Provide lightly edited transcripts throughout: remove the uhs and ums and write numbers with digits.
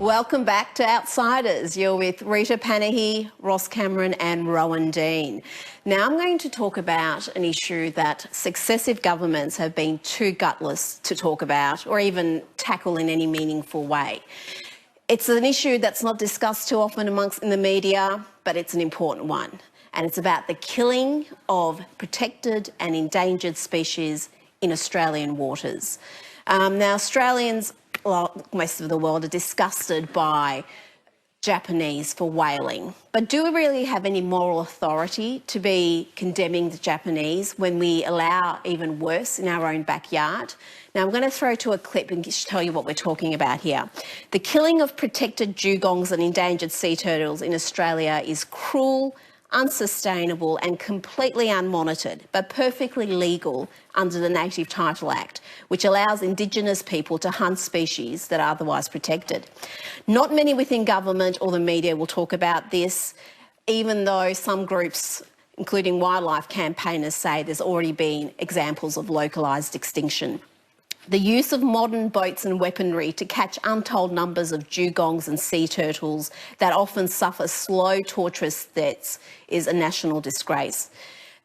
Welcome back to Outsiders. You're with Rita Panahi, Ross Cameron and Rowan Dean. Now I'm going to talk about an issue that successive governments have been too gutless to talk about or even tackle in any meaningful way. It's an issue that's not discussed too often in the media, but it's an important one. And it's about the killing of protected and endangered species in Australian waters. Now Australians, well, most of the world, are disgusted by Japanese for whaling. But do we really have any moral authority to be condemning the Japanese when we allow even worse in our own backyard? Now, I'm going to throw to a clip and tell you what we're talking about here. The killing of protected dugongs and endangered sea turtles in Australia is cruel, unsustainable and completely unmonitored, but perfectly legal under the Native Title Act, which allows Indigenous people to hunt species that are otherwise protected. Not many within government or the media will talk about this, even though some groups, including wildlife campaigners, say there's already been examples of localised extinction. The use of modern boats and weaponry to catch untold numbers of dugongs and sea turtles that often suffer slow, torturous deaths is a national disgrace.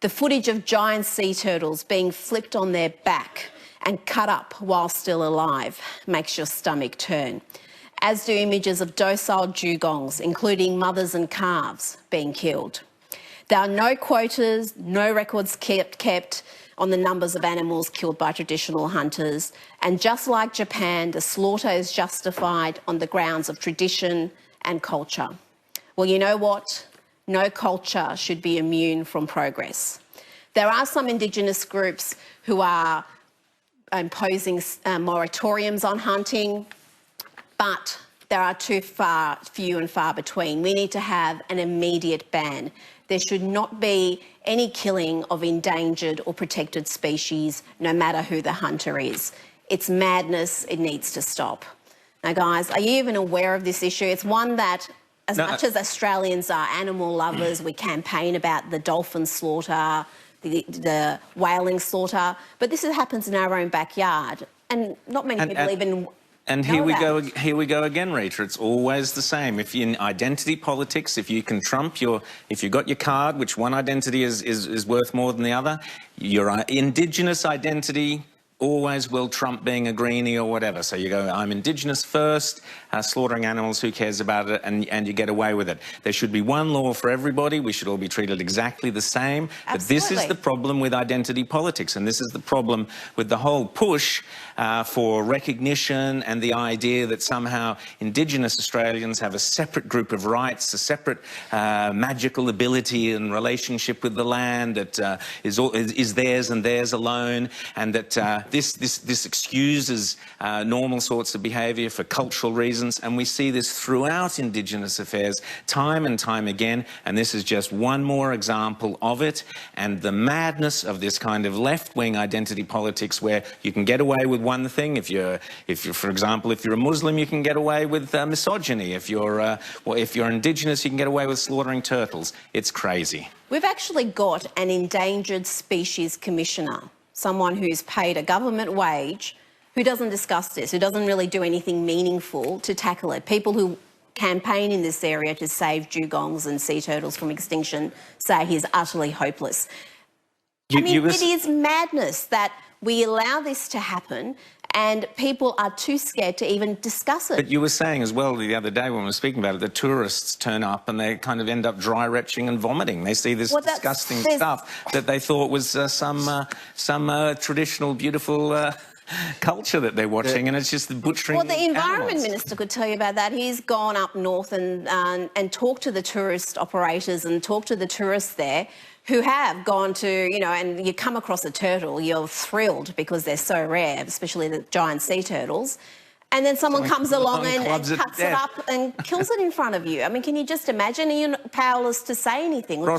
The footage of giant sea turtles being flipped on their back and cut up while still alive makes your stomach turn, as do images of docile dugongs, including mothers and calves, being killed. There are no quotas, no records kept on the numbers of animals killed by traditional hunters. And just like Japan, the slaughter is justified on the grounds of tradition and culture. Well, you know what? No culture should be immune from progress. There are some Indigenous groups who are imposing moratoriums on hunting, but there are few and far between. We need to have an immediate ban. There should not be any killing of endangered or protected species, no matter who the hunter is. It's madness. It needs to stop. Now, guys, are you even aware of this issue? It's one that, much as Australians are animal lovers, we campaign about the dolphin slaughter, the whaling slaughter, but this happens in our own backyard, and not many people even. And here we go again, Rita. It's always the same. If you're in identity politics, if you can trump if you've got your card, which one identity is worth more than the other, your Indigenous identity always will trump being a greenie or whatever. So you go, I'm Indigenous first, slaughtering animals, who cares about it, and you get away with it. There should be one law for everybody. We should all be treated exactly the same. Absolutely. But this is the problem with identity politics, and this is the problem with the whole push for recognition and the idea that somehow Indigenous Australians have a separate group of rights, a separate magical ability and relationship with the land that is theirs and theirs alone, and that this excuses normal sorts of behaviour for cultural reasons, and we see this throughout Indigenous affairs time and time again, and this is just one more example of it, and the madness of this kind of left-wing identity politics where you can get away with one thing. If you're, for example, if you're a Muslim, you can get away with misogyny. If you're Indigenous, you can get away with slaughtering turtles. It's crazy. We've actually got an endangered species commissioner, someone who's paid a government wage, who doesn't discuss this, who doesn't really do anything meaningful to tackle it. People who campaign in this area to save dugongs and sea turtles from extinction say he's utterly hopeless. It is madness that we allow this to happen, and people are too scared to even discuss it. But you were saying as well the other day when we were speaking about it, the tourists turn up and they kind of end up dry retching and vomiting. They see this disgusting stuff that they thought was some traditional, beautiful culture that they're watching, and it's just the butchering. Well, the Environment Minister could tell you about that. He's gone up north and talked to the tourist operators and talked to the tourists there who have gone to, and you come across a turtle, you're thrilled because they're so rare, especially the giant sea turtles. And then someone comes along and cuts it up and kills it in front of you. I mean, can you just imagine? You're powerless to say anything.